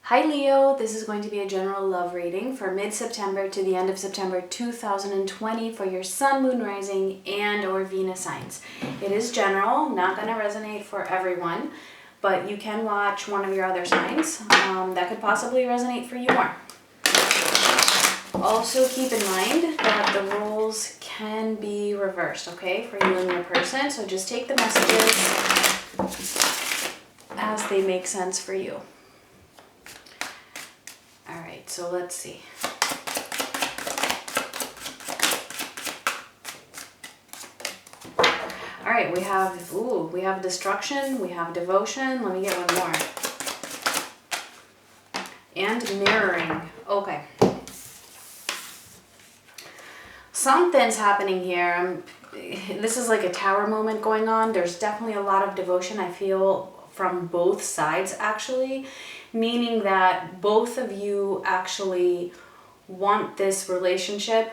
Hi Leo, this is going to be a general love reading for mid-September to the end of September 2020 for your Sun, Moon, Rising, and or Venus signs. It is general, not going to resonate for everyone, but you can watch one of your other signs that could possibly resonate for you more. Also keep in mind that the roles can be reversed, okay, for you and your person, so just take the messages as they make sense for you. All right, so let's see. All right, we have destruction, we have devotion. Let me get one more. And mirroring. Okay. Something's happening here. This is like a tower moment going on. There's definitely a lot of devotion, I feel, from both sides actually, meaning that both of you actually want this relationship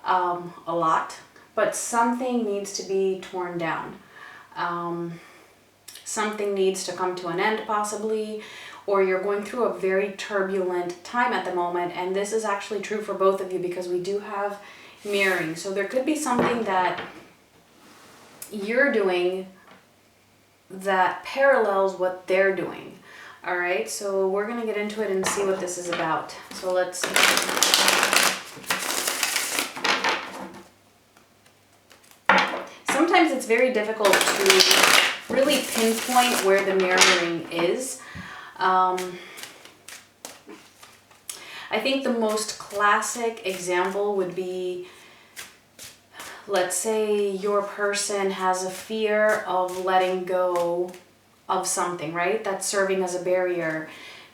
a lot, but something needs to be torn down. Something needs to come to an end possibly, or you're going through a very turbulent time at the moment, and this is actually true for both of you because we do have mirroring. So there could be something that you're doing that parallels what they're doing. All right, so we're gonna get into it and see what this is about. So let's see. Sometimes it's very difficult to really pinpoint where the mirroring is. I think the most classic example would be, let's say your person has a fear of letting go of something, right? That's serving as a barrier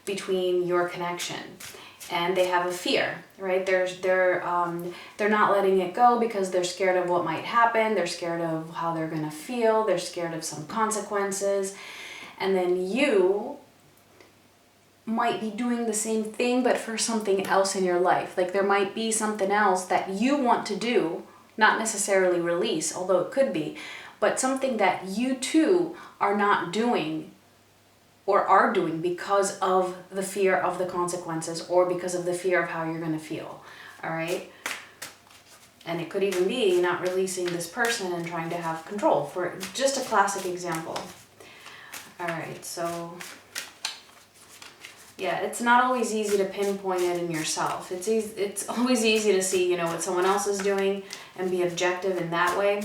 between your connection. And they have a fear, right? They're not letting it go because they're scared of what might happen. They're scared of how they're gonna feel. They're scared of some consequences. And then you might be doing the same thing, but for something else in your life. Like there might be something else that you want to do, not necessarily release, although it could be, but something that you too are not doing or are doing because of the fear of the consequences or because of the fear of how you're going to feel. All right. And it could even be not releasing this person and trying to have control, for just a classic example. All right. So yeah, it's not always easy to pinpoint it in yourself. It's always easy to see, what someone else is doing and be objective in that way,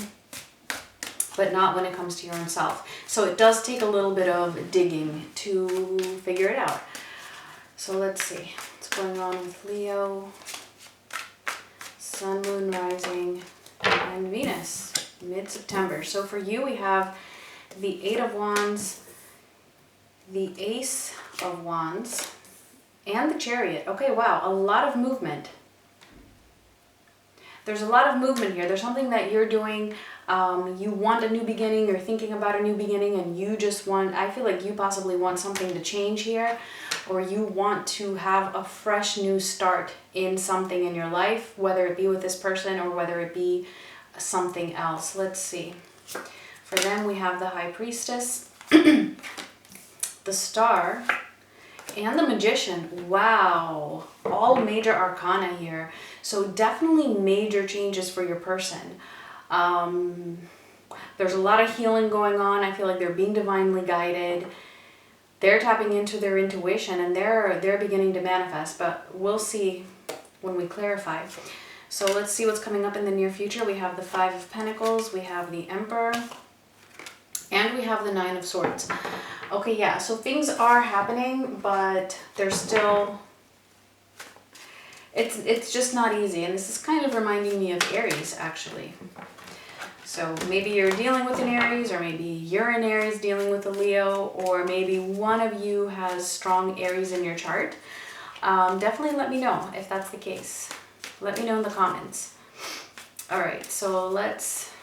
but not when it comes to your own self. So it does take a little bit of digging to figure it out. So let's see what's going on with Leo, Sun, Moon, Rising, and Venus, mid-September. So for you, we have the Eight of Wands, the Ace of Wands, and the Chariot. Okay, wow, a lot of movement. There's a lot of movement here. There's something that you're doing. You want a new beginning. You're thinking about a new beginning, and you just want, I feel like you possibly want something to change here, or you want to have a fresh new start in something in your life, whether it be with this person or whether it be something else. Let's see. For them, we have the High Priestess, the Star, and the Magician. Wow, all major arcana here. So definitely major changes for your person. There's a lot of healing going on. I feel like they're being divinely guided. They're tapping into their intuition and they're beginning to manifest, but we'll see when we clarify. So let's see what's coming up in the near future. We have the Five of Pentacles, we have the Emperor, and we have the Nine of Swords. Okay, yeah, so things are happening, but they're still, it's just not easy. And this is kind of reminding me of Aries, actually. So maybe you're dealing with an Aries, or maybe you're an Aries dealing with a Leo, or maybe one of you has strong Aries in your chart. Definitely let me know if that's the case. Let me know in the comments. All right, so let's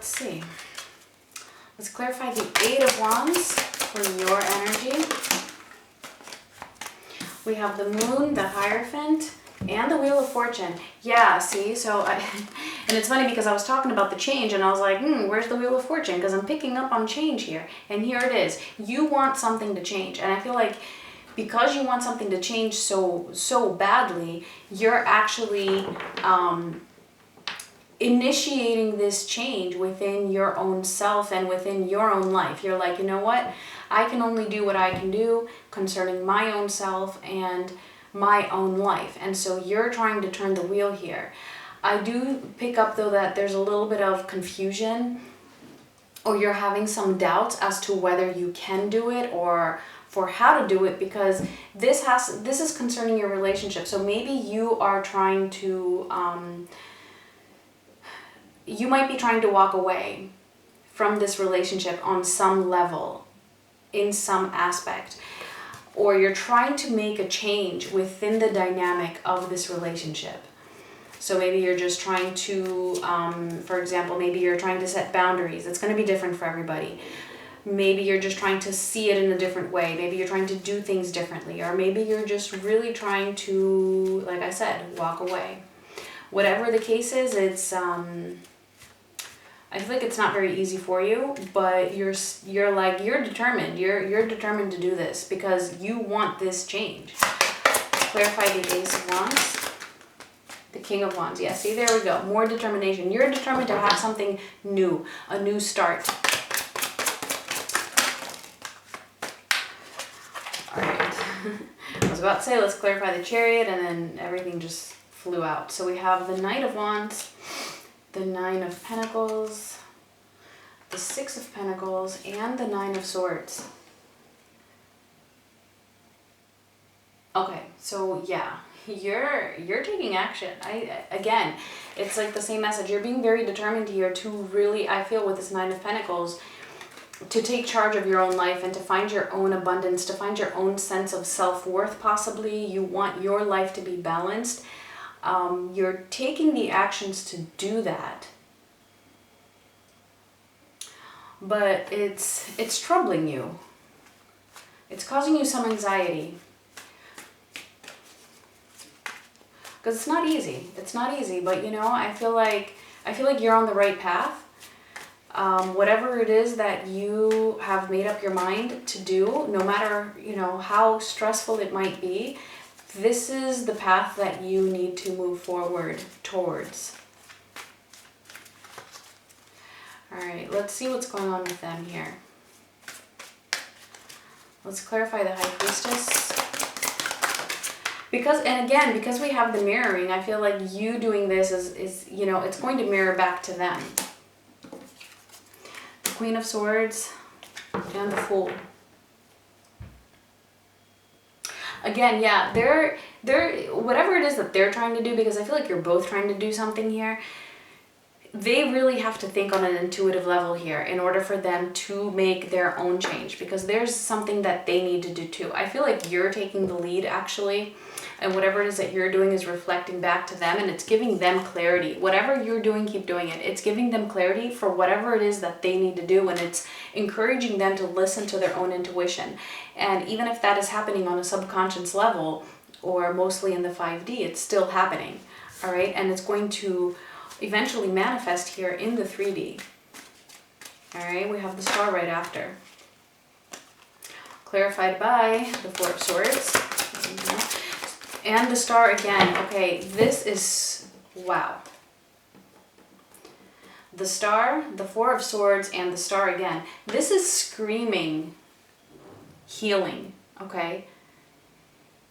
see. Let's clarify the Eight of Wands for your energy. We have the Moon, the Hierophant, and the Wheel of Fortune. Yeah, see, so And it's funny because I was talking about the change and I was like, where's the Wheel of Fortune? Because I'm picking up on change here. And here it is. You want something to change. And I feel like because you want something to change so badly, you're actually initiating this change within your own self and within your own life. You're like, you know what? I can only do what I can do concerning my own self and my own life. And so you're trying to turn the wheel here. I do pick up though that there's a little bit of confusion, or you're having some doubts as to whether you can do it or for how to do it, because this is concerning your relationship. So maybe you are trying to you might be trying to walk away from this relationship on some level, in some aspect, or you're trying to make a change within the dynamic of this relationship. So maybe you're just trying to, for example, maybe you're trying to set boundaries. It's going to be different for everybody. Maybe you're just trying to see it in a different way. Maybe you're trying to do things differently, or maybe you're just really trying to, like I said, walk away. Whatever the case is, it's I feel like it's not very easy for you, but you're determined. You're determined to do this because you want this change. Clarify the Ace of Wands. The King of Wands. Yeah, see, there we go. More determination. You're determined to have something new, a new start. All right. I was about to say, let's clarify the Chariot, and then everything just flew out. So we have the Knight of Wands, the Nine of Pentacles, the Six of Pentacles, and the Nine of Swords. Okay, so yeah, you're taking action. Again, it's like the same message. You're being very determined here to really, I feel with this Nine of Pentacles, to take charge of your own life and to find your own abundance, to find your own sense of self-worth possibly. You want your life to be balanced. You're taking the actions to do that. But it's troubling you. It's causing you some anxiety. Because it's not easy. It's not easy, but you know, I feel like you're on the right path. Whatever it is that you have made up your mind to do, no matter, you know, how stressful it might be, this is the path that you need to move forward towards. All right, let's see what's going on with them here. Let's clarify the High Priestess. Because we have the mirroring, I feel like you doing this is, you know, it's going to mirror back to them. The Queen of Swords and the Fool. Again, yeah, they're whatever it is that they're trying to do, because I feel like you're both trying to do something here. They really have to think on an intuitive level here in order for them to make their own change, because there's something that they need to do too. I feel like you're taking the lead actually, and whatever it is that you're doing is reflecting back to them, and it's giving them clarity. Whatever you're doing, keep doing it. It's giving them clarity for whatever it is that they need to do, and it's encouraging them to listen to their own intuition. And even if that is happening on a subconscious level, or mostly in the 5D, it's still happening, all right? And it's going to eventually manifest here in the 3D. All right, we have the Star right after. Clarified by the Four of Swords. And the Star again. Okay, this is, wow. The Star, the Four of Swords, and the Star again. This is screaming healing, okay?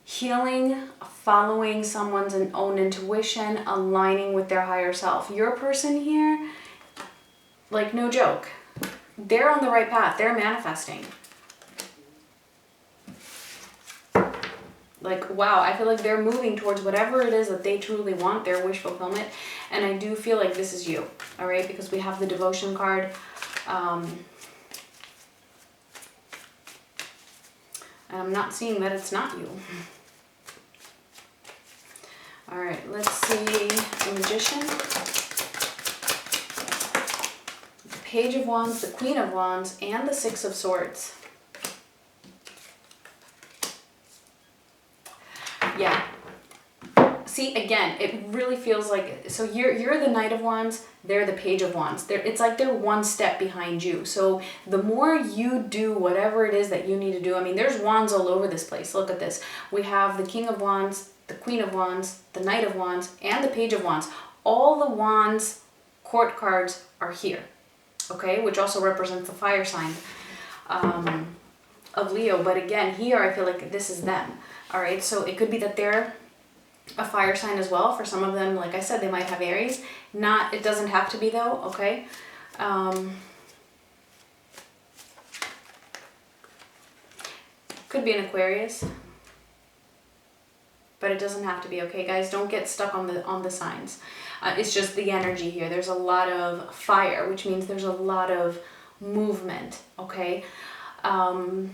Healing, following someone's own intuition, aligning with their higher self. Your person here, like no joke, they're on the right path. They're manifesting. Like, wow, I feel like they're moving towards whatever it is that they truly want, their wish fulfillment. And I do feel like this is you, all right? Because we have the Devotion card. And I'm not seeing that it's not you. All right, let's see the Magician, the Page of Wands, the Queen of Wands, and the Six of Swords. Yeah, See, again, it really feels like, so you're the Knight of Wands, they're the Page of Wands. It's like they're one step behind you. So the more you do whatever it is that you need to do, I mean, there's wands all over this place. Look at this. We have the King of Wands, the Queen of Wands, the Knight of Wands, and the Page of Wands. All the wands court cards are here, okay? Which also represents the fire sign of Leo. But again, here I feel like this is them, all right? So it could be that they're a fire sign as well. For some of them, like I said, they might have Aries. It doesn't have to be though, okay? Could be an Aquarius, but it doesn't have to be, okay, guys? Don't get stuck on the signs. It's just the energy here. There's a lot of fire, which means there's a lot of movement, okay? And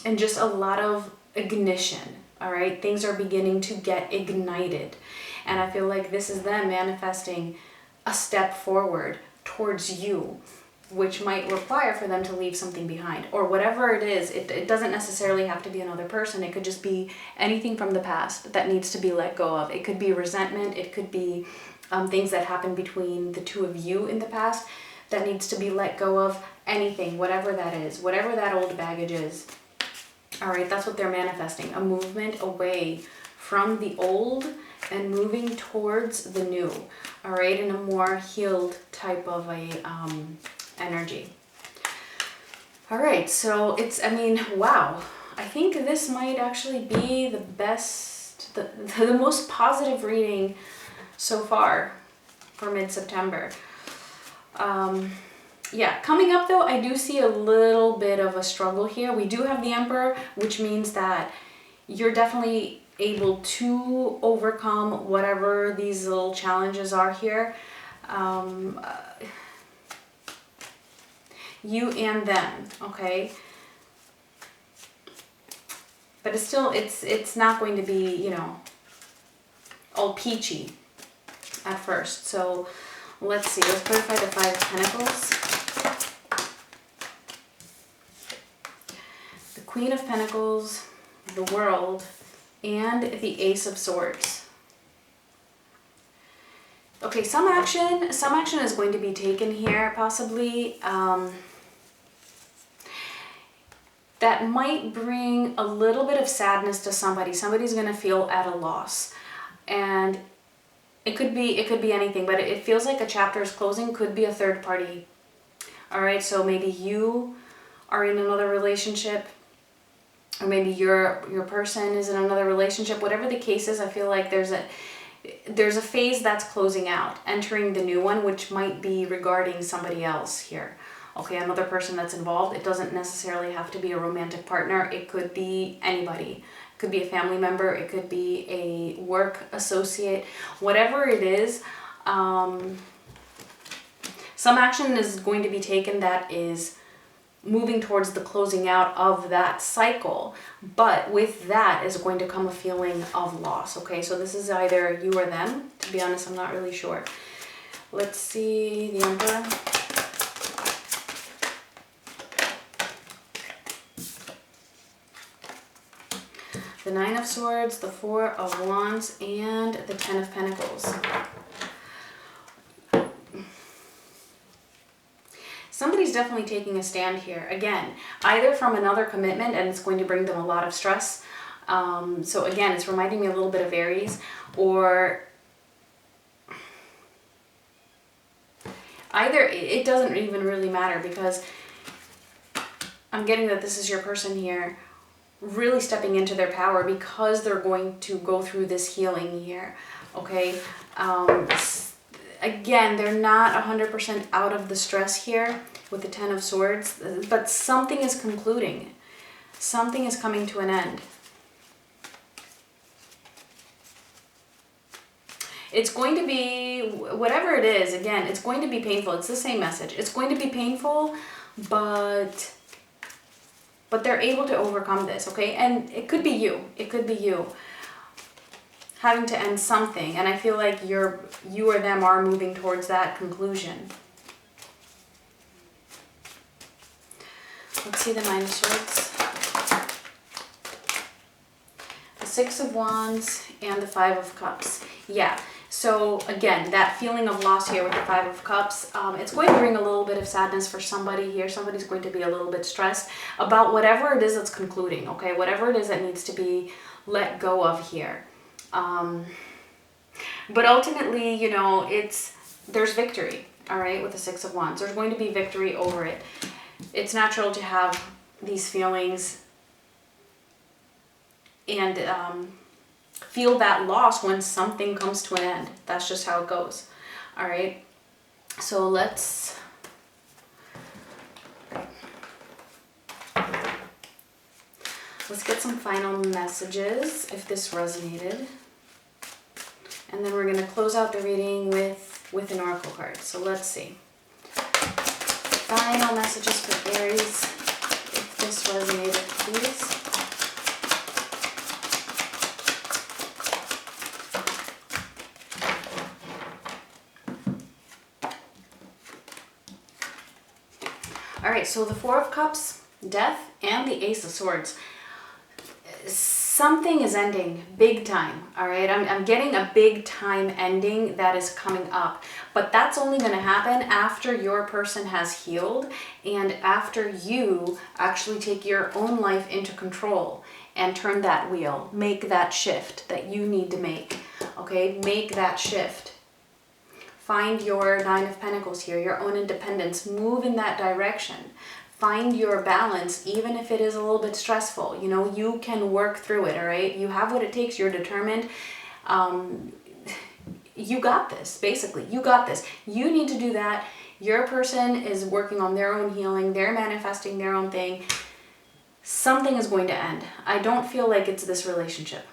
just a lot of ignition. All right, things are beginning to get ignited. And I feel like this is them manifesting a step forward towards you, which might require for them to leave something behind or whatever it is. It doesn't necessarily have to be another person. It could just be anything from the past that needs to be let go of. It could be resentment. It could be things that happened between the two of you in the past that needs to be let go of. Anything, whatever that is, whatever that old baggage is. All right, that's what they're manifesting, a movement away from the old and moving towards the new, all right, in a more healed type of a energy. All right, so it's, I mean, wow. I think this might actually be the best, the most positive reading so far for mid-September. Yeah, coming up though, I do see a little bit of a struggle here. We do have the Emperor, which means that you're definitely able to overcome whatever these little challenges are here. You and them, okay? But it's still, it's not going to be, you know, all peachy at first. So let's see, let's clarify the Five of Pentacles. Queen of Pentacles, the World, and the Ace of Swords. Okay, some action is going to be taken here, possibly, that might bring a little bit of sadness to somebody. Somebody's going to feel at a loss. And it could be anything, but it feels like a chapter is closing. Could be a third party. All right, so maybe you are in another relationship, or maybe your person is in another relationship. Whatever the case is, I feel like there's a phase that's closing out, entering the new one, which might be regarding somebody else here. Okay, another person that's involved. It doesn't necessarily have to be a romantic partner. It could be anybody. It could be a family member. It could be a work associate. Whatever it is, some action is going to be taken that is moving towards the closing out of that cycle, but with that is going to come a feeling of loss. Okay, so this is either you or them. To be honest, I'm not really sure. Let's see the Emperor. The Nine of Swords, the Four of Wands, and the Ten of Pentacles. Somebody's definitely taking a stand here. Again, either from another commitment and it's going to bring them a lot of stress. So again, it's reminding me a little bit of Aries, or either, it doesn't even really matter, because I'm getting that this is your person here really stepping into their power because they're going to go through this healing here. Okay. Again, they're not 100% out of the stress here with the Ten of Swords, but something is concluding. Something is coming to an end. It's going to be, whatever it is, again, it's going to be painful. It's the same message. It's going to be painful, but they're able to overcome this, okay? And it could be you. It could be you having to end something, and I feel like you or them are moving towards that conclusion. Let's see the Nine of Swords. The Six of Wands and the Five of Cups. Yeah. So again, that feeling of loss here with the Five of Cups, it's going to bring a little bit of sadness for somebody here. Somebody's going to be a little bit stressed about whatever it is that's concluding, okay? Whatever it is that needs to be let go of here. But ultimately, you know, there's victory, all right, with the Six of Wands. There's going to be victory over it. It's natural to have these feelings and feel that loss when something comes to an end. That's just how it goes. All right. So let's get some final messages if this resonated. And then we're going to close out the reading with an oracle card. So let's see. Final messages for Aries. If this resonated, please. All right, so the Four of Cups, Death, and the Ace of Swords. Something is ending big time, all right? I'm getting a big time ending that is coming up, but that's only going to happen after your person has healed and after you actually take your own life into control and turn that wheel, make that shift that you need to make, okay? Make that shift. Find your Nine of Pentacles here, your own independence, move in that direction. Find your balance, even if it is a little bit stressful. You know, you can work through it, all right? You have what it takes. You're determined. You got this, basically. You got this. You need to do that. Your person is working on their own healing. They're manifesting their own thing. Something is going to end. I don't feel like it's this relationship.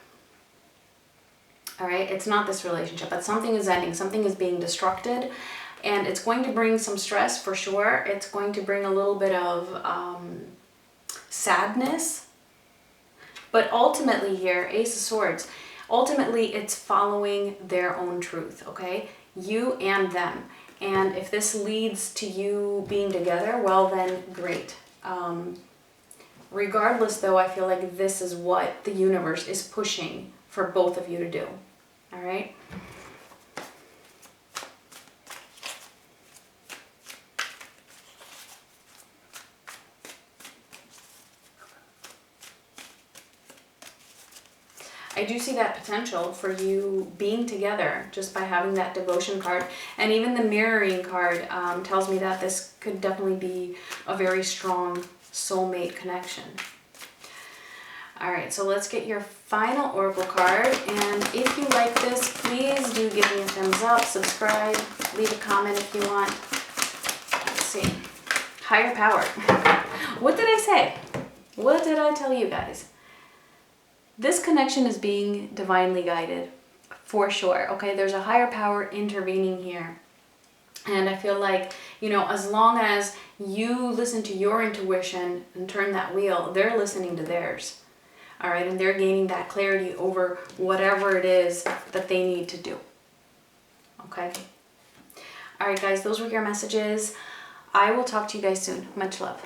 All right? It's not this relationship, but something is ending. Something is being destructed. And it's going to bring some stress for sure. It's going to bring a little bit of sadness. But ultimately here, Ace of Swords, ultimately it's following their own truth, okay? You and them. And if this leads to you being together, well then great. Regardless though, I feel like this is what the universe is pushing for both of you to do, all right? I do see that potential for you being together just by having that devotion card. And even the mirroring card tells me that this could definitely be a very strong soulmate connection. All right, so let's get your final oracle card. And if you like this, please do give me a thumbs up, subscribe, leave a comment if you want. Let's see. Higher power. What did I say? What did I tell you guys? This connection is being divinely guided, for sure, okay? There's a higher power intervening here. And I feel like, you know, as long as you listen to your intuition and turn that wheel, they're listening to theirs, all right? And they're gaining that clarity over whatever it is that they need to do, okay? All right, guys, those were your messages. I will talk to you guys soon. Much love.